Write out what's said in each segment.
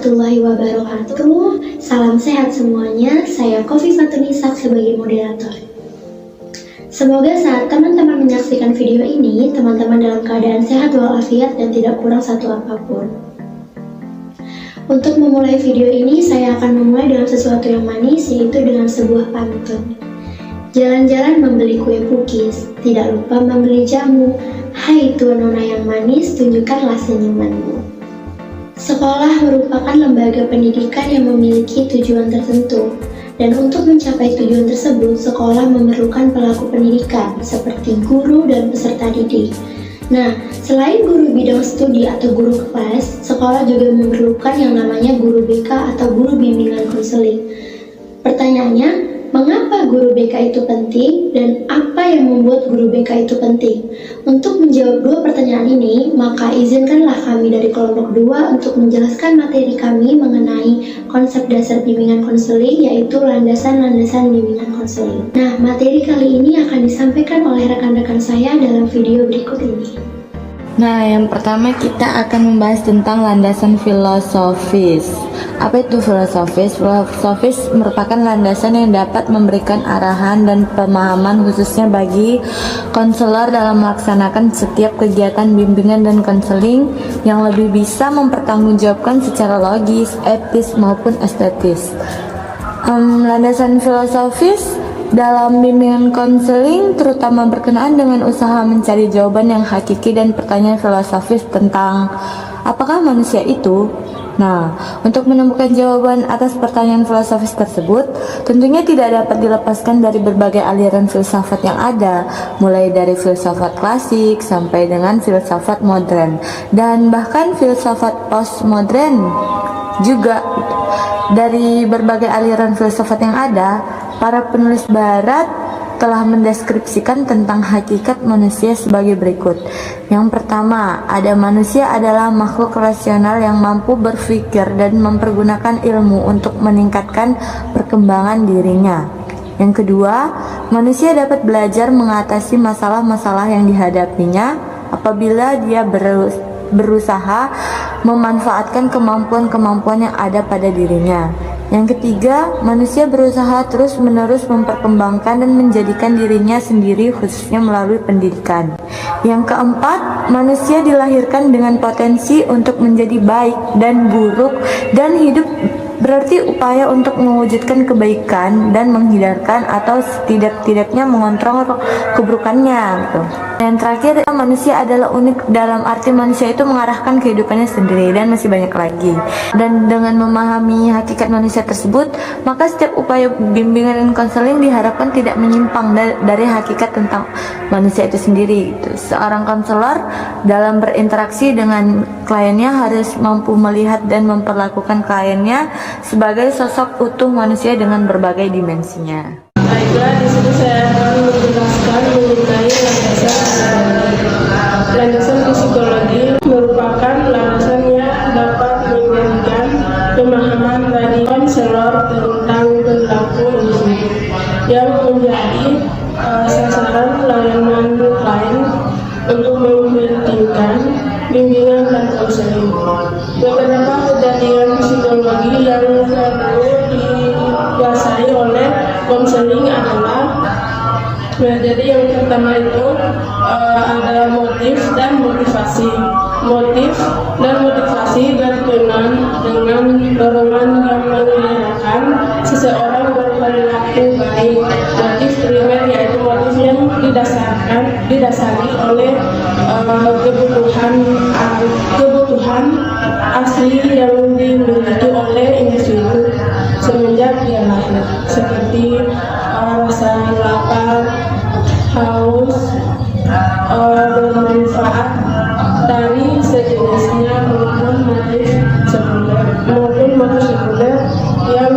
warahmatullahi wabarakatuh. Salam sehat semuanya. Saya Kofifatun Ishak sebagai moderator. Semoga saat teman-teman menyaksikan video ini, teman-teman dalam keadaan sehat walafiat dan tidak kurang satu apapun. Untuk memulai video ini, saya akan memulai dengan sesuatu yang manis, yaitu dengan sebuah pantun. Jalan-jalan membeli kue pukis, tidak lupa membeli jamu. Hai tuan nona yang manis, tunjukkanlah senyumanmu. Sekolah merupakan lembaga pendidikan yang memiliki tujuan tertentu, dan untuk mencapai tujuan tersebut, sekolah memerlukan pelaku pendidikan seperti guru dan peserta didik. Nah, selain guru bidang studi atau guru kelas, sekolah juga memerlukan yang namanya guru BK atau guru bimbingan konseling. Pertanyaannya, mengapa guru BK itu penting dan apa yang membuat guru BK itu penting? Untuk menjawab dua pertanyaan ini, maka izinkanlah kami dari kelompok 2 untuk menjelaskan materi kami mengenai konsep dasar bimbingan konseling, yaitu landasan-landasan bimbingan konseling. Nah, materi kali ini akan disampaikan oleh rekan-rekan saya dalam video berikut ini. Nah, yang pertama kita akan membahas tentang landasan filosofis. Apa itu filosofis? Filosofis merupakan landasan yang dapat memberikan arahan dan pemahaman khususnya bagi konselor dalam melaksanakan setiap kegiatan bimbingan dan konseling yang lebih bisa mempertanggungjawabkan secara logis, etis maupun estetis. Landasan filosofis dalam bimbingan konseling terutama berkenaan dengan usaha mencari jawaban yang hakiki dan pertanyaan filosofis tentang apakah manusia itu. Nah, untuk menemukan jawaban atas pertanyaan filosofis tersebut, tentunya tidak dapat dilepaskan dari berbagai aliran filsafat yang ada, mulai dari filsafat klasik sampai dengan filsafat modern, dan bahkan filsafat postmodern juga. Dari berbagai aliran filsafat yang ada, para penulis barat telah mendeskripsikan tentang hakikat manusia sebagai berikut. Yang pertama, ada manusia adalah makhluk rasional yang mampu berpikir dan mempergunakan ilmu untuk meningkatkan perkembangan dirinya. Yang kedua, manusia dapat belajar mengatasi masalah-masalah yang dihadapinya apabila dia berusaha memanfaatkan kemampuan-kemampuan yang ada pada dirinya. Yang ketiga, manusia berusaha terus-menerus memperkembangkan dan menjadikan dirinya sendiri khususnya melalui pendidikan. Yang keempat, manusia dilahirkan dengan potensi untuk menjadi baik dan buruk, dan hidup berarti upaya untuk mewujudkan kebaikan dan menghindarkan atau setidak-tidaknya mengontrol keburukannya gitu. Yang terakhir, manusia adalah unik dalam arti manusia itu mengarahkan kehidupannya sendiri, dan masih banyak lagi. Dan dengan memahami hakikat manusia tersebut, maka setiap upaya bimbingan dan konseling diharapkan tidak menyimpang dari hakikat tentang manusia itu sendiri gitu. Seorang konselor dalam berinteraksi dengan kliennya harus mampu melihat dan memperlakukan kliennya sebagai sosok utuh manusia dengan berbagai dimensinya. Baiklah, di sini saya akan menjelaskan mengenai landasan psikologi. Merupakan landasan yang dapat memberikan pemahaman bagi konselor tentang perilaku individu yang menjadi sasaran layanan klien untuk mementingkan bimbingan dan konseling. Beberapa kejadian psikologi yang perlu dikuasai oleh konseling adalah, jadi yang pertama itu ada motif dan motivasi. Motif dan motivasi berkenaan dengan dorongan yang menggerakkan seseorang berperilaku baik. Motif primer yaitu motif yang didasari oleh kebutuhan asli yang dimiliki oleh individu semenjak dia lahir, seperti rasa lapar, haus, bermanfaat dari sejenisnya maupun motif sekunder yang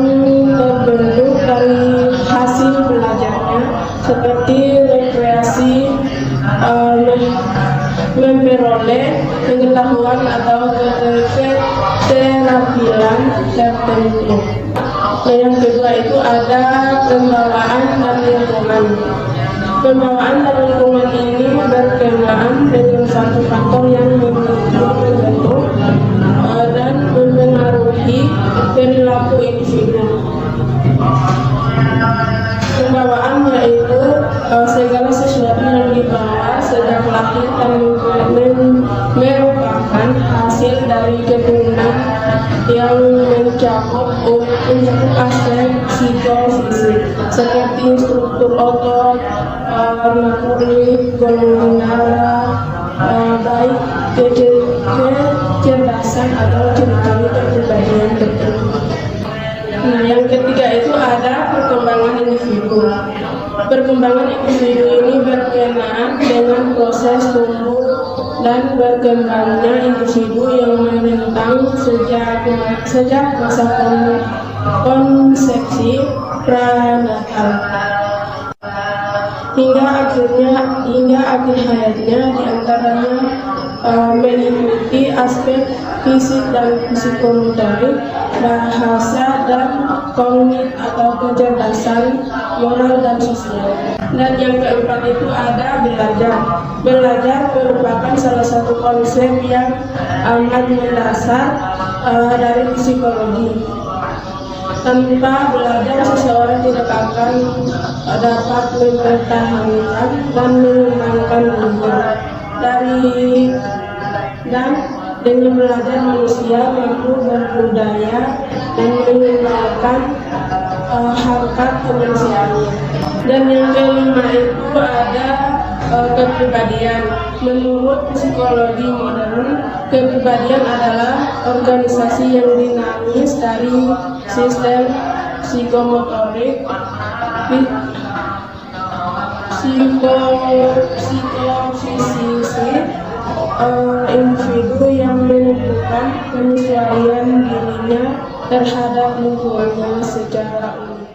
terbentuk dari hasil belajarnya, seperti rekreasi, memperoleh pengetahuan atau keterampilan tertentu. Yang kedua itu ada pembawaan dan lingkungan. Pembawaan dan lingkungan ini berkenaan dengan satu faktor yang membentuk dan mempengaruhi keenam yang mencakup aspek psikofisik seperti struktur otot, naluri, golongan darah, baik kecerdasan atau ciri-ciri kepribadian tertentu. Nah, yang ketiga itu ada perkembangan individu. Perkembangan individu ini berkenaan dengan proses tumbuh dan berkembangnya individu yang menentang sejak masa konsepsi pranatal hingga akhir hayatnya, diantaranya meliputi aspek fisik dan psikomotorik, bahasa dan kognitif atau kecerdasan moral dan sosial. Dan yang keempat itu ada belajar. Belajar merupakan salah satu konsep yang amat mendasar dari psikologi. Tanpa belajar, seseorang tidak akan dapat mempertahankan dan mengembangkan diri. Dan dengan belajar, manusia mampu berbudaya dan mengembangkan harkat kemanusiaannya. Dan yang kelima itu ada kepribadian. Menurut psikologi modern, kepribadian adalah organisasi yang dinamis dari sistem psikomotorik, psikofisik individu yang menentukan penyesuaian dirinya terhadap lingkungannya secara unik.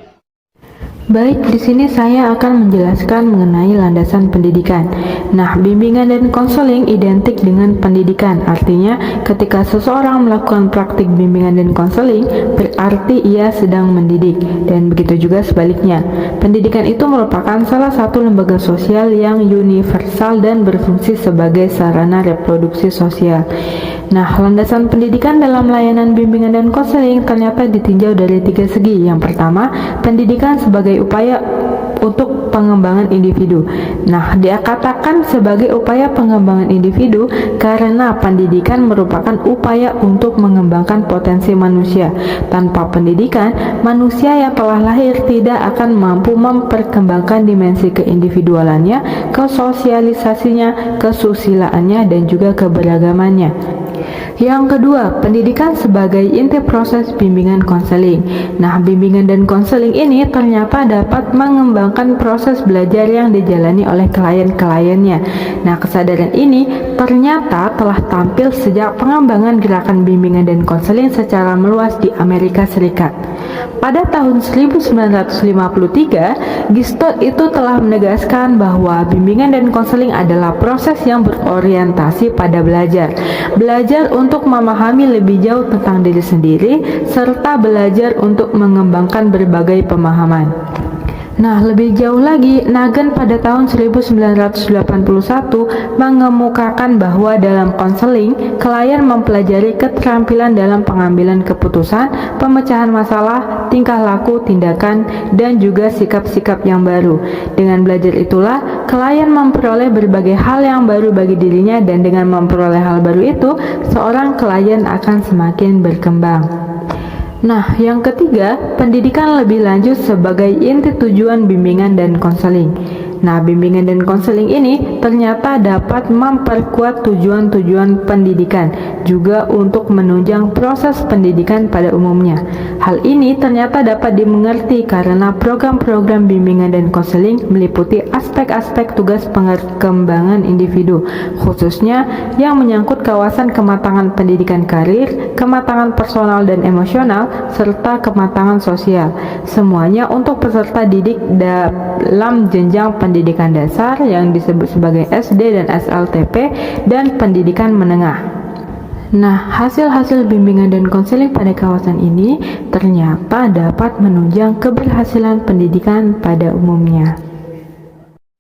Baik, di sini saya akan menjelaskan mengenai landasan pendidikan. Nah, bimbingan dan konseling identik dengan pendidikan. Artinya, ketika seseorang melakukan praktik bimbingan dan konseling, berarti ia sedang mendidik. Dan begitu juga sebaliknya. Pendidikan itu merupakan salah satu lembaga sosial yang universal dan berfungsi sebagai sarana reproduksi sosial. Nah, landasan pendidikan dalam layanan bimbingan dan konseling ternyata ditinjau dari 3 segi. Yang pertama, pendidikan sebagai upaya untuk pengembangan individu. Nah, dia katakan sebagai upaya pengembangan individu karena pendidikan merupakan upaya untuk mengembangkan potensi manusia. Tanpa pendidikan, manusia yang telah lahir tidak akan mampu memperkembangkan dimensi keindividualannya, kesosialisasinya, kesusilaannya, dan juga keberagamannya. Yang kedua, pendidikan sebagai inti proses bimbingan konseling. Nah, bimbingan dan konseling ini ternyata dapat mengembangkan proses belajar yang dijalani oleh klien-kliennya. Nah, kesadaran ini ternyata telah tampil sejak pengembangan gerakan bimbingan dan konseling secara meluas di Amerika Serikat. Pada tahun 1953, Gestalt itu telah menegaskan bahwa bimbingan dan konseling adalah proses yang berorientasi pada belajar. Belajar untuk memahami lebih jauh tentang diri sendiri, serta belajar untuk mengembangkan berbagai pemahaman. Nah, lebih jauh lagi, Nagin pada tahun 1981 mengemukakan bahwa dalam konseling, klien mempelajari keterampilan dalam pengambilan keputusan, pemecahan masalah, tingkah laku, tindakan, dan juga sikap-sikap yang baru. Dengan belajar itulah, klien memperoleh berbagai hal yang baru bagi dirinya, dan dengan memperoleh hal baru itu, seorang klien akan semakin berkembang. Nah, yang ketiga, pendidikan lebih lanjut sebagai inti tujuan bimbingan dan konseling. Nah, bimbingan dan konseling ini ternyata dapat memperkuat tujuan-tujuan pendidikan, juga untuk menunjang proses pendidikan pada umumnya. Hal ini ternyata dapat dimengerti karena program-program bimbingan dan konseling meliputi aspek-aspek tugas pengembangan individu, khususnya yang menyangkut kawasan kematangan pendidikan karir, kematangan personal dan emosional, serta kematangan sosial. Semuanya untuk peserta didik dalam jenjang pendidikan dasar yang disebut sebagai SD dan SLTP dan pendidikan menengah. Nah, hasil-hasil bimbingan dan konseling pada kawasan ini ternyata dapat menunjang keberhasilan pendidikan pada umumnya.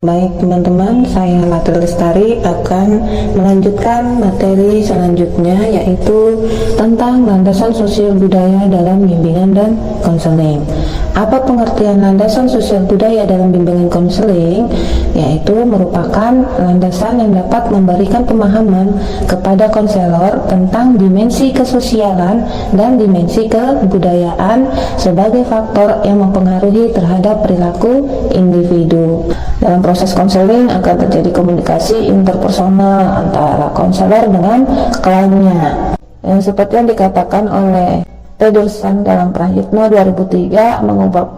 Baik teman-teman, saya Latri Lestari akan melanjutkan materi selanjutnya, yaitu tentang landasan sosial budaya dalam bimbingan dan konseling. Apa pengertian landasan sosial budaya dalam bimbingan konseling? Yaitu merupakan landasan yang dapat memberikan pemahaman kepada konselor tentang dimensi kesosialan dan dimensi kebudayaan sebagai faktor yang mempengaruhi terhadap perilaku individu. Dalam proses konseling akan terjadi komunikasi interpersonal antara konselor dengan kliennya. Yang seperti yang dikatakan oleh Pedersen dalam Prayitno 2003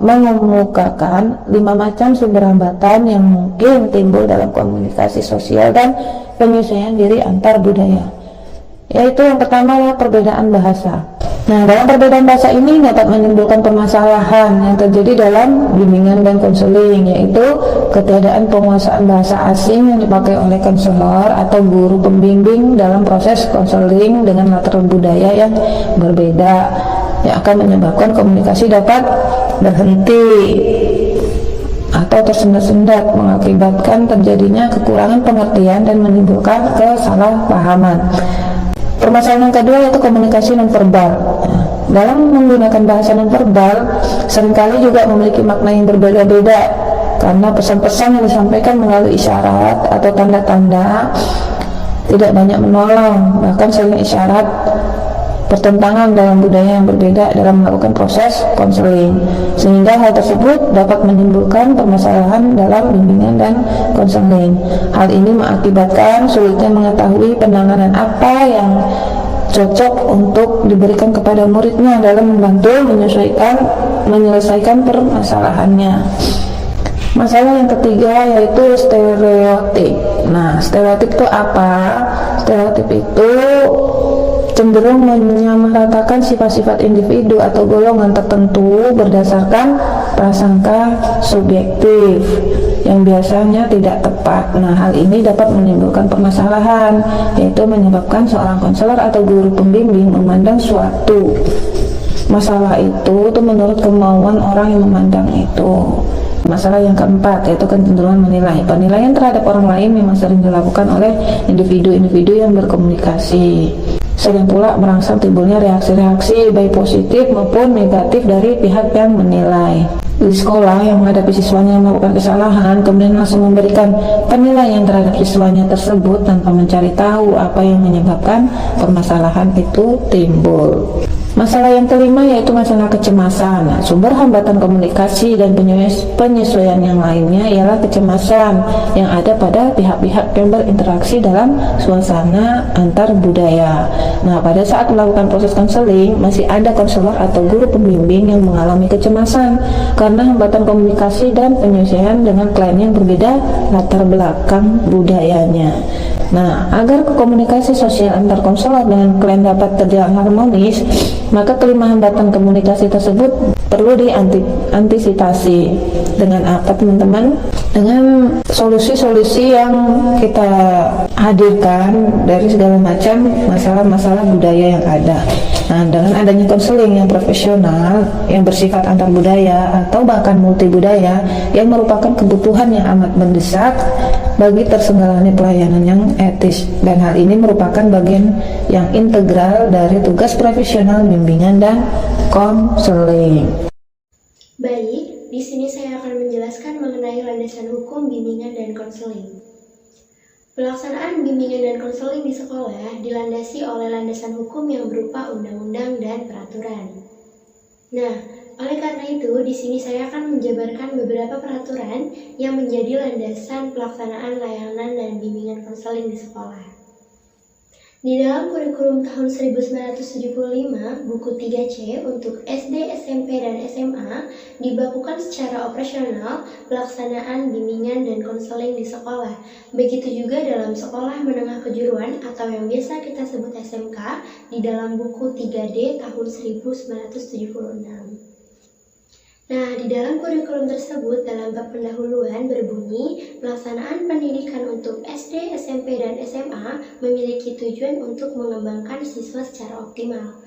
mengemukakan 5 macam sumber hambatan yang mungkin timbul dalam komunikasi sosial dan penyesuaian diri antar budaya. Yaitu yang pertama adalah perbedaan bahasa. Nah, dalam perbedaan bahasa ini dapat menimbulkan permasalahan yang terjadi dalam bimbingan dan konseling, yaitu ketiadaan penguasaan bahasa asing yang dipakai oleh konselor atau guru pembimbing dalam proses konseling dengan latar budaya yang berbeda, yang akan menyebabkan komunikasi dapat berhenti atau tersendat-sendat, mengakibatkan terjadinya kekurangan pengertian dan menimbulkan kesalahpahaman. Permasalahan yang kedua yaitu komunikasi nonverbal. Dalam menggunakan bahasa nonverbal seringkali juga memiliki makna yang berbeda-beda karena pesan-pesan yang disampaikan melalui isyarat atau tanda-tanda tidak banyak menolong, bahkan sering isyarat bertentangan dalam budaya yang berbeda dalam melakukan proses konseling, sehingga hal tersebut dapat menimbulkan permasalahan dalam bimbingan dan konseling. Hal ini mengakibatkan sulitnya mengetahui penanganan apa yang cocok untuk diberikan kepada muridnya dalam membantu menyelesaikan permasalahannya. Masalah yang ketiga yaitu stereotip. Nah, stereotip itu apa? Stereotip itu cenderung menyamaratakan sifat-sifat individu atau golongan tertentu berdasarkan prasangka subjektif yang biasanya tidak tepat. Nah, hal ini dapat menimbulkan permasalahan, yaitu menyebabkan seorang konselor atau guru pembimbing memandang suatu masalah itu menurut kemauan orang yang memandang itu. Masalah yang keempat yaitu kecenderungan menilai. Penilaian terhadap orang lain memang sering dilakukan oleh individu-individu yang berkomunikasi. Sering pula merangsang timbulnya reaksi-reaksi baik positif maupun negatif dari pihak yang menilai. Di sekolah yang menghadapi siswanya yang melakukan kesalahan kemudian langsung memberikan penilaian terhadap siswanya tersebut tanpa mencari tahu apa yang menyebabkan permasalahan itu timbul. Masalah yang kelima yaitu masalah kecemasan. Sumber hambatan komunikasi dan penyesuaian yang lainnya ialah kecemasan yang ada pada pihak-pihak yang berinteraksi dalam suasana antar budaya. Nah, pada saat melakukan proses konseling, masih ada konselor atau guru pembimbing yang mengalami kecemasan karena hambatan komunikasi dan penyesuaian dengan klien yang berbeda latar belakang budayanya. Nah, agar komunikasi sosial antar konselor dengan klien dapat berjalan harmonis, maka kelima hambatan komunikasi tersebut perlu diantisipasi. Dengan apa teman-teman? Dengan solusi-solusi yang kita hadirkan dari segala macam masalah-masalah budaya yang ada. Nah, dengan adanya konseling yang profesional, yang bersifat antar budaya atau bahkan multi budaya, yang merupakan kebutuhan yang amat mendesak bagi terselenggaranya pelayanan yang etis, dan hal ini merupakan bagian yang integral dari tugas profesional bimbingan dan konseling. Baik, di sini saya akan menjelaskan mengenai landasan hukum bimbingan dan konseling. Pelaksanaan bimbingan dan konseling di sekolah dilandasi oleh landasan hukum yang berupa undang-undang dan peraturan. Nah, oleh karena itu, di sini saya akan menjabarkan beberapa peraturan yang menjadi landasan pelaksanaan layanan dan bimbingan konseling di sekolah. Di dalam kurikulum tahun 1975, buku 3C untuk SD, SMP, dan SMA dibakukan secara operasional pelaksanaan bimbingan dan konseling di sekolah. Begitu juga dalam sekolah menengah kejuruan atau yang biasa kita sebut SMK di dalam buku 3D tahun 1976. Nah, di dalam kurikulum tersebut dalam bab pendahuluan berbunyi pelaksanaan pendidikan untuk SD, SMP, dan SMA memiliki tujuan untuk mengembangkan siswa secara optimal.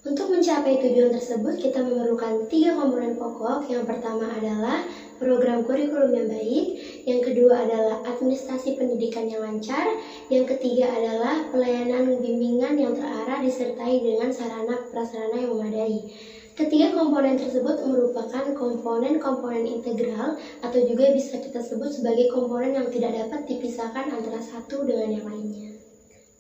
Untuk mencapai tujuan tersebut, kita memerlukan 3 komponen pokok. Yang pertama adalah program kurikulum yang baik, yang kedua adalah administrasi pendidikan yang lancar, yang ketiga adalah pelayanan bimbingan yang terarah disertai dengan sarana prasarana yang memadai. Ketiga komponen tersebut merupakan komponen-komponen integral atau juga bisa kita sebut sebagai komponen yang tidak dapat dipisahkan antara satu dengan yang lainnya.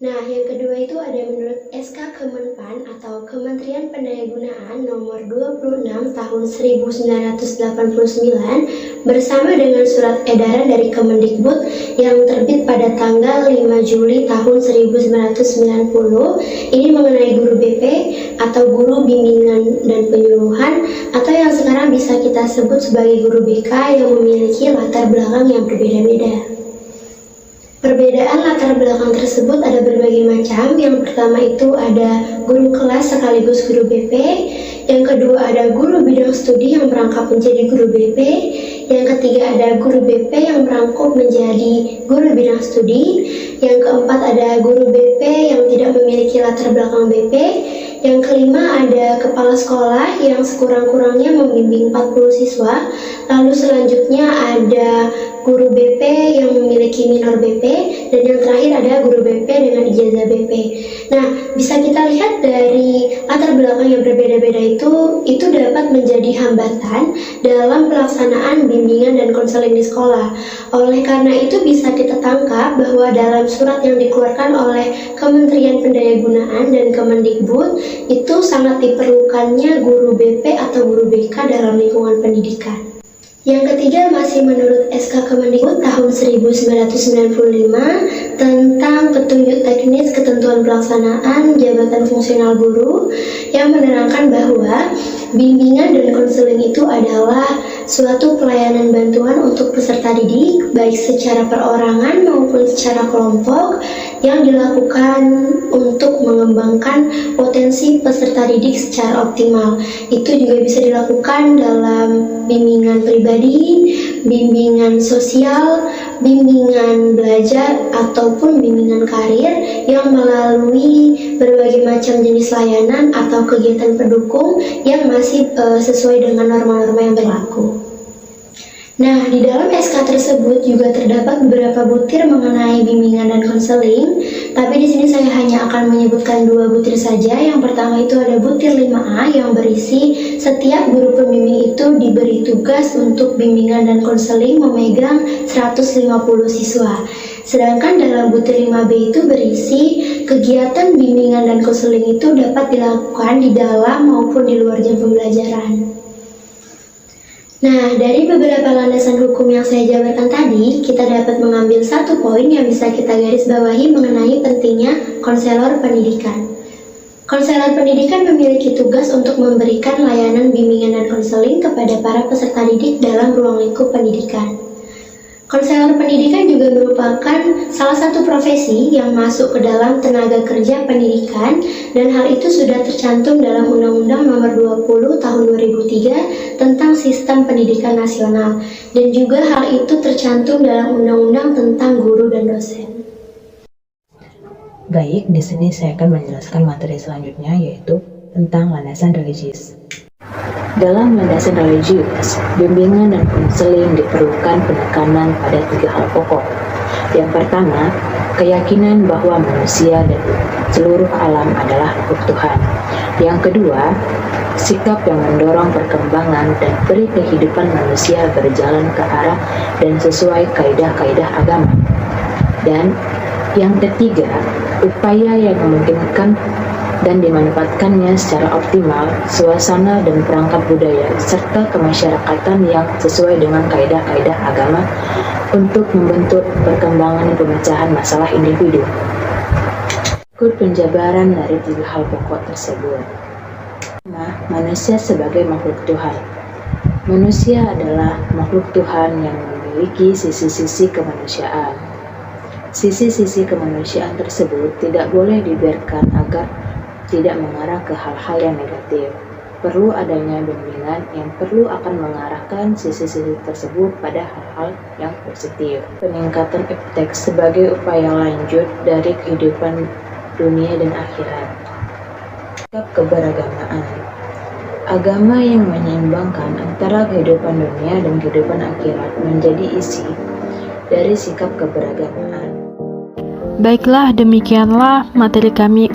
Nah, yang kedua itu ada menurut SK Kemenpan atau Kementerian Pendayagunaan nomor 26 tahun 1989 bersama dengan surat edaran dari Kemendikbud yang terbit pada tanggal 5 Juli tahun 1990 ini mengenai guru BP atau guru bimbingan dan penyuluhan atau yang sekarang bisa kita sebut sebagai guru BK yang memiliki latar belakang yang berbeda-beda. Perbedaan latar belakang tersebut ada berbagai macam. Yang pertama itu ada guru kelas sekaligus guru BP. Yang kedua ada guru bidang studi yang merangkap menjadi guru BP. Yang ketiga ada guru BP yang merangkup menjadi guru bidang studi. Yang keempat ada guru BP yang tidak memiliki latar belakang BP. Yang kelima ada kepala sekolah yang sekurang-kurangnya membimbing 40 siswa. Lalu selanjutnya ada guru BP yang memiliki minor BP, dan yang terakhir ada guru BP dengan ijazah BP. Nah, bisa kita lihat dari latar belakang yang berbeda-beda itu dapat menjadi hambatan dalam pelaksanaan bimbingan dan konseling di sekolah. Oleh karena itu bisa kita tangkap bahwa dalam surat yang dikeluarkan oleh Kementerian Pendayagunaan dan Kemendikbud itu sangat diperlukannya guru BP atau guru BK dalam lingkungan pendidikan. Yang ketiga masih menurut SK Kemendikbud tahun 1995 tentang petunjuk teknis ketentuan pelaksanaan jabatan fungsional guru yang menerangkan bahwa bimbingan dan konseling itu adalah suatu pelayanan bantuan untuk peserta didik baik secara perorangan maupun secara kelompok yang dilakukan untuk mengembangkan potensi peserta didik secara optimal. Itu juga bisa dilakukan dalam bimbingan pribadi, bimbingan sosial, bimbingan belajar, ataupun bimbingan karir yang melalui berbagai macam jenis layanan atau kegiatan pendukung yang masih sesuai dengan norma-norma yang berlaku. Nah, di dalam SK tersebut juga terdapat beberapa butir mengenai bimbingan dan konseling, tapi di sini saya hanya akan menyebutkan 2 butir saja. Yang pertama itu ada butir 5A yang berisi setiap guru pembimbing itu diberi tugas untuk bimbingan dan konseling memegang 150 siswa. Sedangkan dalam butir 5B itu berisi kegiatan bimbingan dan konseling itu dapat dilakukan di dalam maupun di luar jam pembelajaran. Nah, dari beberapa landasan hukum yang saya jabarkan tadi, kita dapat mengambil satu poin yang bisa kita garis bawahi mengenai pentingnya konselor pendidikan. Konselor pendidikan memiliki tugas untuk memberikan layanan bimbingan dan konseling kepada para peserta didik dalam ruang lingkup pendidikan. Konselor pendidikan juga merupakan salah satu profesi yang masuk ke dalam tenaga kerja pendidikan, dan hal itu sudah tercantum dalam Undang-Undang Nomor 20 Tahun 2003 tentang Sistem Pendidikan Nasional, dan juga hal itu tercantum dalam Undang-Undang tentang Guru dan Dosen. Baik, di sini saya akan menjelaskan materi selanjutnya, yaitu tentang landasan religius. Dalam landasan religius, bimbingan dan konseling diperlukan penekanan pada 3 hal pokok. Yang pertama, keyakinan bahwa manusia dan seluruh alam adalah makhluk Tuhan. Yang kedua, sikap yang mendorong perkembangan dan peri kehidupan manusia berjalan ke arah dan sesuai kaidah-kaidah agama. Dan yang ketiga, upaya yang memungkinkan dan dimanfaatkannya secara optimal suasana dan perangkat budaya serta kemasyarakatan yang sesuai dengan kaidah-kaidah agama untuk membentuk perkembangan dan pemecahan masalah individu. Ikut penjabaran dari 3 hal pokok tersebut. Manusia sebagai makhluk Tuhan. Manusia adalah makhluk Tuhan yang memiliki sisi-sisi kemanusiaan. Sisi-sisi kemanusiaan tersebut tidak boleh dibiarkan agar tidak mengarah ke hal-hal yang negatif. Perlu adanya bimbingan yang perlu akan mengarahkan sisi-sisi tersebut pada hal-hal yang positif. Peningkatan iptek sebagai upaya lanjut dari kehidupan dunia dan akhirat. Sikap keberagamaan. Agama yang menyeimbangkan antara kehidupan dunia dan kehidupan akhirat menjadi isi dari sikap keberagamaan. Baiklah, demikianlah materi kami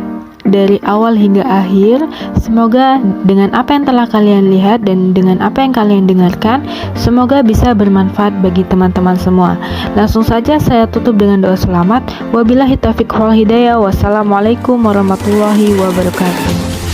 dari awal hingga akhir. Semoga dengan apa yang telah kalian lihat dan dengan apa yang kalian dengarkan, semoga bisa bermanfaat bagi teman-teman semua. Langsung saja saya tutup dengan doa selamat. Wabillahi taufiq wal hidayah. Wassalamualaikum warahmatullahi wabarakatuh.